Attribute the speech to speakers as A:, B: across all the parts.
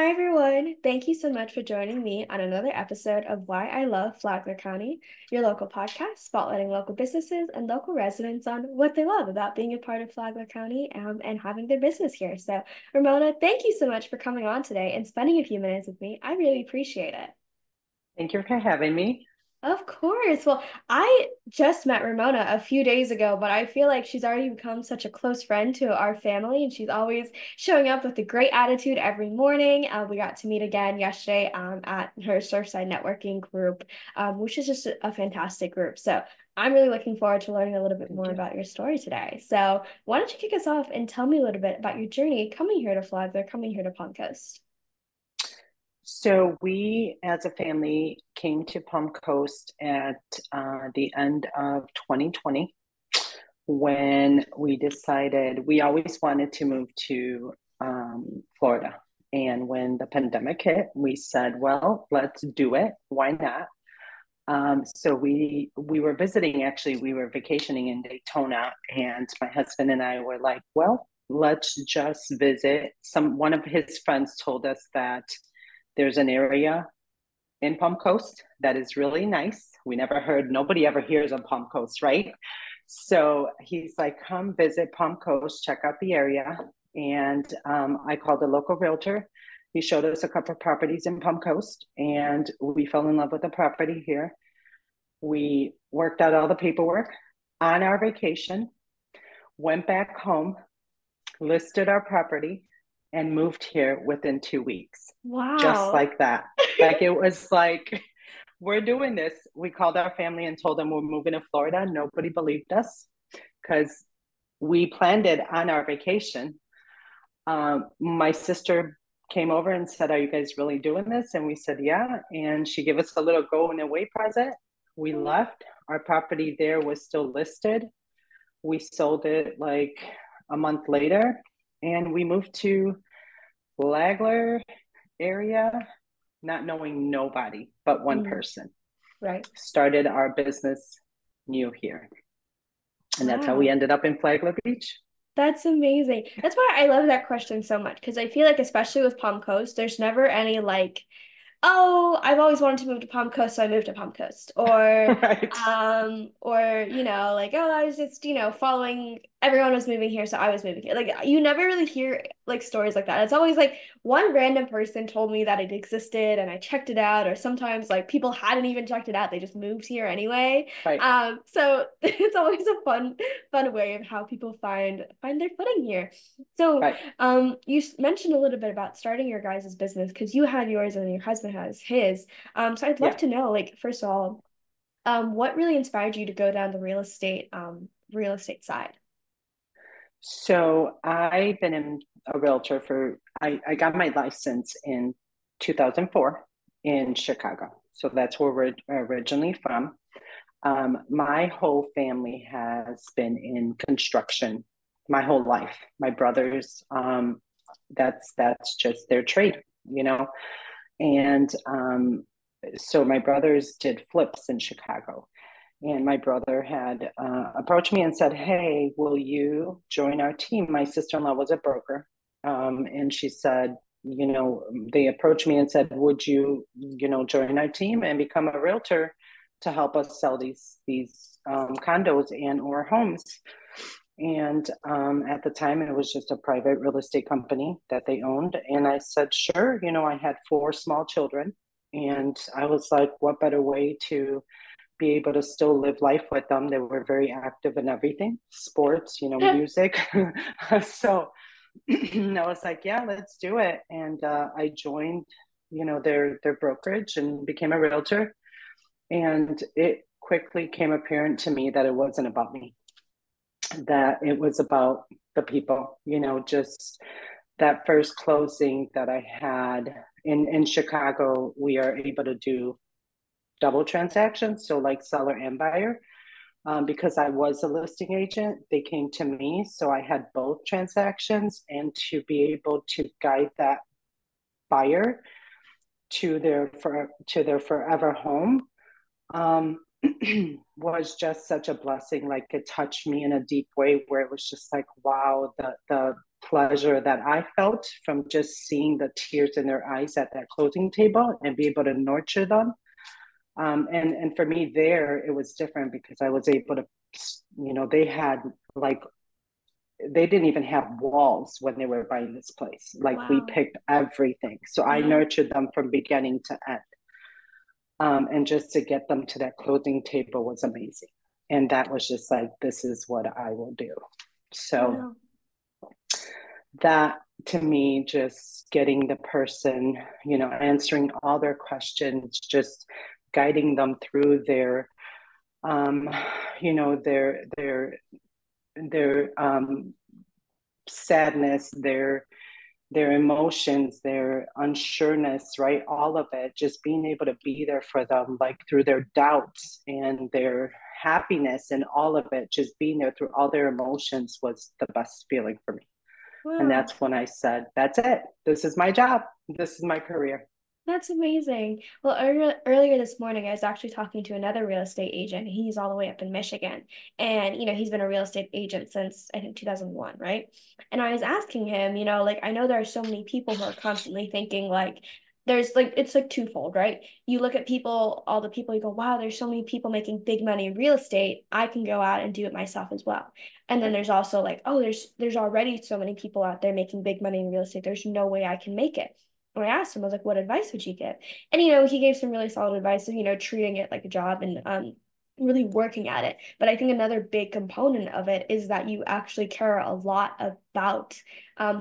A: Hi, everyone. Thank you so much for joining me on another episode of Why I Love Flagler County, your local podcast spotlighting local businesses and local residents on what they love about being a part of Flagler County and having their business here. So, Ramona, thank you so much for coming on today and spending a few minutes with me. I really appreciate it.
B: Thank you for having me.
A: Of course. Well, I just met Ramona a few days ago, but I feel like she's already become such a close friend to our family, and she's always showing up with a great attitude every morning. We got to meet again yesterday at her Surfside networking group, which is just a fantastic group. So I'm really looking forward to learning a little bit
B: Thank
A: more
B: you.
A: about your story today. So why don't you kick us off and tell me a little bit about your journey coming here to Flagler, coming here to Palm Coast?
B: So we, as a family, came to Palm Coast at the end of 2020 when we decided we always wanted to move to Florida. And when the pandemic hit, we said, "Well, let's do it. Why not?" So we were visiting. Actually, we were vacationing in Daytona, and my husband and I were like, "Well, let's just visit." One of his friends told us that there's an area in Palm Coast that is really nice. We never heard, nobody ever hears of Palm Coast, right? So he's like, come visit Palm Coast, check out the area. And I called a local realtor. He showed us a couple of properties in Palm Coast, and we fell in love with the property here. We worked out all the paperwork on our vacation, went back home, listed our property, and moved here within 2 weeks, just
A: Wow.
B: like that. Like it was like, we're doing this. We called our family and told them we're moving to Florida. Nobody believed us because we planned it on our vacation. My sister came over and said, "Are you guys really doing this?" And we said, "Yeah." And she gave us a little going away present. We left. Our property there was still listed. We sold it like a month later, and we moved to Flagler area, not knowing nobody but one
A: Mm,
B: person.
A: right.
B: Started our business new here. And that's how we
A: Wow.
B: ended up in Flagler Beach.
A: That's amazing. That's why I love that question so much because I feel like, especially with Palm Coast, there's never any like, oh, I've always wanted to move to Palm Coast, so I moved to Palm Coast.
B: Right.
A: Like, oh, I was just, following everyone was moving here, so I was moving here. Like you never really hear like stories like that. It's always like one random person told me that it existed and I checked it out, or sometimes like people hadn't even checked it out, they just moved here anyway.
B: Right.
A: So it's always a fun way of how people find their footing here. So
B: Right.
A: you mentioned a little bit about starting your guys' business because you had yours and your husband has his. So I'd love
B: Yeah.
A: to know, like, first of all, what really inspired you to go down the real estate side?
B: So I've been in a realtor I got my license in 2004 in Chicago. So that's where we're originally from. My whole family has been in construction my whole life. My brothers, that's just their trade, you know. And so my brothers did flips in Chicago. And my brother had approached me and said, "Hey, will you join our team?" My sister in law was a broker. And she said, they approached me and said, "Would you, join our team and become a realtor to help us sell these condos and or homes?" And at the time, it was just a private real estate company that they owned. And I said, "Sure." I had four small children. And I was like, what better way to be able to still live life with them? They were very active in everything, sports, music. So I was like, yeah, let's do it. And I joined, their brokerage and became a realtor. And it quickly came apparent to me that it wasn't about me, that it was about the people, just that first closing that I had in Chicago. We are able to do double transactions, so like seller and buyer. Because I was a listing agent, they came to me, so I had both transactions, and to be able to guide that buyer to their forever home um, was just such a blessing. Like it touched me in a deep way, where it was just like, wow, the pleasure that I felt from just seeing the tears in their eyes at that closing table and be able to nurture them. And for me there, it was different because I was able to, they had like, they didn't even have walls when they were buying this place. Like we
A: Wow.
B: picked everything. So I
A: Yeah.
B: nurtured them from beginning to end. And just to get them to that closing table was amazing. And that was just like, this is what I will do. So
A: Wow.
B: that to me, just getting the person, answering all their questions, just guiding them through their, um, you know, their sadness, their emotions, their unsureness, right? All of it, just being able to be there for them, like through their doubts and their happiness and all of it, just being there through all their emotions was the best feeling for me. And
A: Wow.
B: that's when I said, that's it. This is my job. This is my career.
A: That's amazing. Well, earlier this morning, I was actually talking to another real estate agent. He's all the way up in Michigan. And, he's been a real estate agent since I think 2001, right? And I was asking him, like, I know there are so many people who are constantly thinking, like, there's like, it's like twofold, right? You look at people, all the people, you go, wow, there's so many people making big money in real estate. I can go out and do it myself as well. And then
B: Right.
A: there's also like, oh, there's already so many people out there making big money in real estate. There's no way I can make it. And I asked him, I was like, what advice would you give? And he gave some really solid advice of, treating it like a job and really working at it. But I think another big component of it is that you actually care a lot about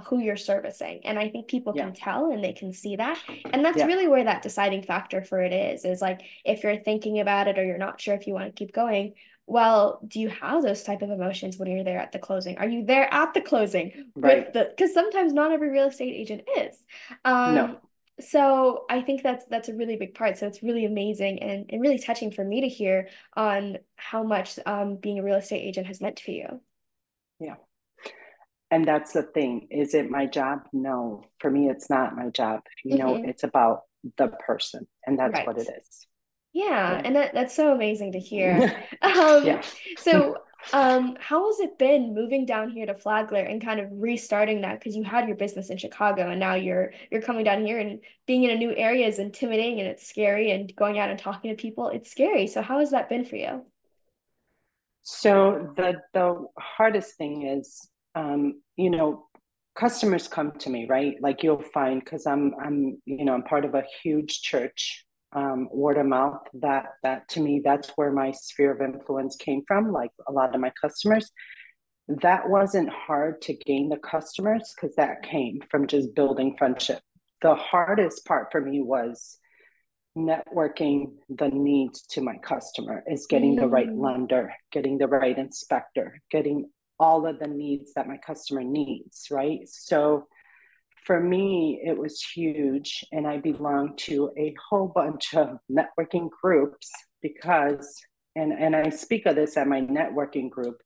A: who you're servicing. And I think people
B: Yeah.
A: can tell and they can see that. And that's
B: Yeah.
A: really where that deciding factor for it is like if you're thinking about it or you're not sure if you want to keep going, well, do you have those type of emotions when you're there at the closing? Are you there at the closing with
B: Right.
A: because sometimes not every real estate agent is. Um,
B: No.
A: so I think that's a really big part. So it's really amazing and really touching for me to hear on how much being a real estate agent has meant for you.
B: Yeah. And that's the thing. Is it my job? No. For me, it's not my job.
A: Hmm.
B: It's about the person. And that's what
A: Right.
B: it is.
A: Yeah,
B: Yeah.
A: and that's so amazing to hear. Um,
B: Yeah.
A: so how has it been moving down here to Flagler and kind of restarting that? Because you had your business in Chicago and now you're coming down here and being in a new area is intimidating and it's scary and going out and talking to people, it's scary. So how has that been for you?
B: So the hardest thing is, customers come to me, right? Like you'll find because I'm part of a huge church, word of mouth. That to me, that's where my sphere of influence came from. Like a lot of my customers, that wasn't hard to gain the customers because that came from just building friendship. The hardest part for me was networking the needs to my customer is getting the right
A: Mm,
B: lender, getting the right inspector, getting all of the needs that my customer needs, right? So for me, it was huge. And I belong to a whole bunch of networking groups because, and I speak of this at my networking group,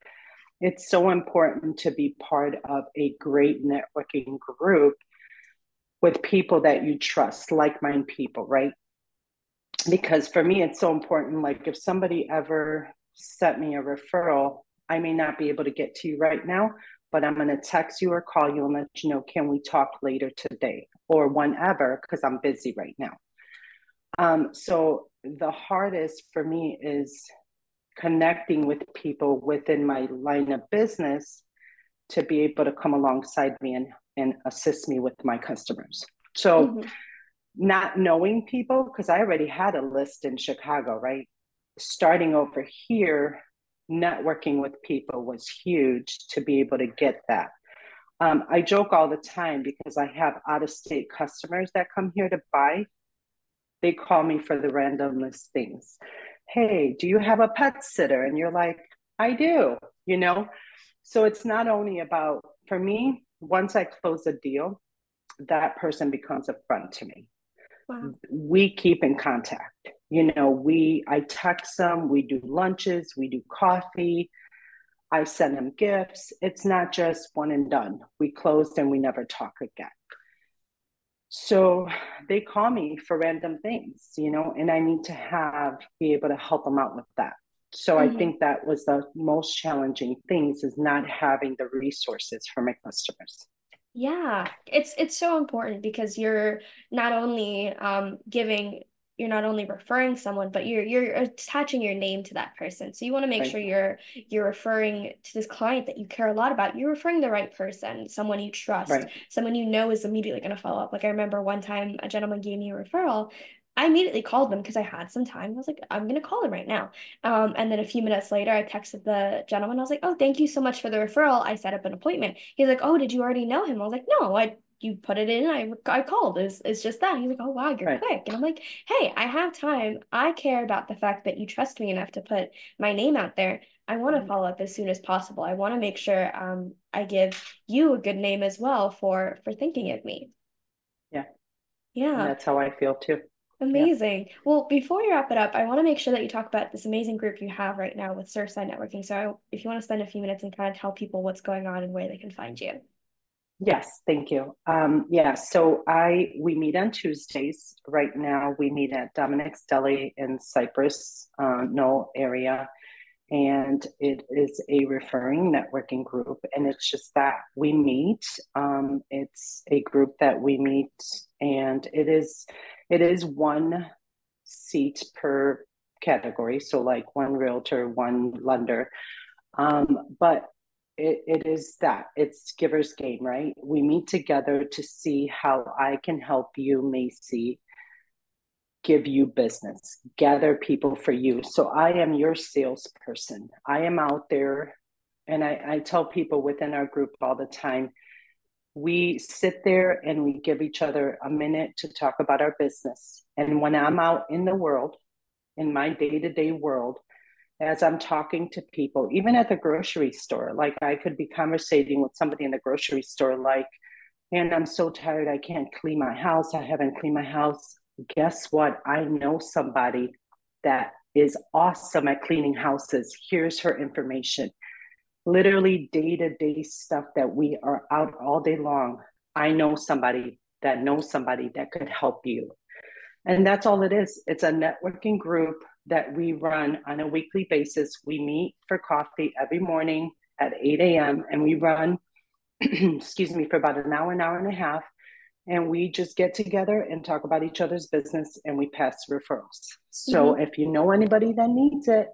B: it's so important to be part of a great networking group with people that you trust, like minded people, right? Because for me it's so important, like if somebody ever sent me a referral, I may not be able to get to you right now, but I'm going to text you or call you and let you know, can we talk later today or whenever, because I'm busy right now. So the hardest for me is connecting with people within my line of business to be able to come alongside me and assist me with my customers. So
A: hmm.
B: not knowing people, because I already had a list in Chicago, right? Starting over here, networking with people was huge to be able to get that. I joke all the time because I have out of state customers that come here to buy. They call me for the randomest things. Hey, do you have a pet sitter? And you're like, I do, you know? So it's not only about, for me, once I close a deal, that person becomes a friend to me.
A: Wow.
B: We keep in contact. I text them, we do lunches, we do coffee, I send them gifts. It's not just one and done. We closed and we never talk again. So they call me for random things, and I need to be able to help them out with that. So I
A: Hmm.
B: think that was the most challenging things is not having the resources for my customers.
A: Yeah, it's so important because not only giving you're not only referring someone, but you're attaching your name to that person. So you want to make
B: Right,
A: sure you're referring to this client that you care a lot about. You're referring the right person, someone you trust,
B: right,
A: someone you know is immediately going to follow up. Like I remember one time a gentleman gave me a referral. I immediately called them because I had some time. I was like, I'm gonna call him right now. And then a few minutes later, I texted the gentleman. I was like, "Oh, thank you so much for the referral. I set up an appointment." He's like, "Oh, did you already know him?" I was like, "No, you put it in. I called. It's just that." He's like, "Oh, wow, you're
B: right.
A: quick." And I'm like, "Hey, I have time. I care about the fact that you trust me enough to put my name out there. I want to follow up as soon as possible. I want to make sure I give you a good name as well for thinking of me."
B: Yeah, and
A: Yeah.
B: that's how I feel too. Yeah.
A: Amazing. Well, before you wrap it up, I want to make sure that you talk about this amazing group you have right now with Surfside Networking. So, if you want to spend a few minutes and kind of tell people what's going on and where they can find you.
B: Yes, thank you. Yeah, so I we meet on Tuesdays. Right now, we meet at Dominic's Deli in Cypress, no area, and it is a referring networking group. And it's just that we meet. It's a group that we meet, and it is one seat per category. So like one realtor, one lender. But it is that it's giver's game, right? We meet together to see how I can help you, Macy, give you business, gather people for you. So I am your salesperson. I am out there, and I tell people within our group all the time, we sit there and we give each other a minute to talk about our business. And when I'm out in the world, in my day to day world, as I'm talking to people, even at the grocery store, like I could be conversating with somebody in the grocery store, like, and I'm so tired, I can't clean my house. I haven't cleaned my house. Guess what? I know somebody that is awesome at cleaning houses. Here's her information. Literally day to day stuff that we are out all day long. I know somebody that knows somebody that could help you. And that's all it is. It's a networking group that we run on a weekly basis. We meet for coffee every morning at 8 a.m. and we run, excuse me, for about an hour and a half. And we just get together and talk about each other's business and we pass referrals. So
A: Mhm.
B: if you know anybody that needs it,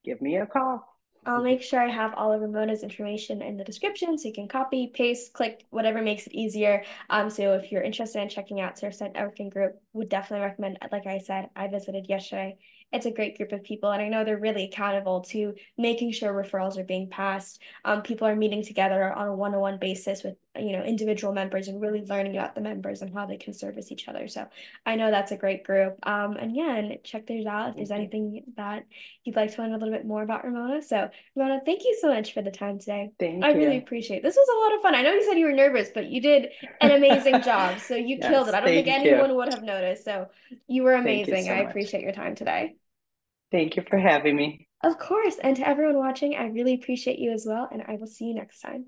B: give me a call.
A: I'll make sure I have all of Ramona's information in the description so you can copy, paste, click, whatever makes it easier. So if you're interested in checking out Surfside Networking Group, would definitely recommend. Like I said, I visited yesterday. It's a great group of people, and I know they're really accountable to making sure referrals are being passed. People are meeting together on a one-on-one basis with individual members and really learning about the members and how they can service each other. So I know that's a great group. And yeah, and check theirs out if there's
B: Okay.
A: anything that you'd like to learn a little bit more about Ramona. So Ramona, thank you so much for the time today. I
B: Thank
A: really
B: you.
A: appreciate it. This was a lot of fun. I know you said you were nervous, but you did an amazing job. So you killed it.
B: Yes,
A: I don't think
B: thank you.
A: anyone would have noticed. So you were
B: Thank you
A: amazing.
B: so
A: I
B: much.
A: appreciate your time today.
B: Thank you for having me.
A: Of course. And to everyone watching, I really appreciate you as well. And I will see you next time.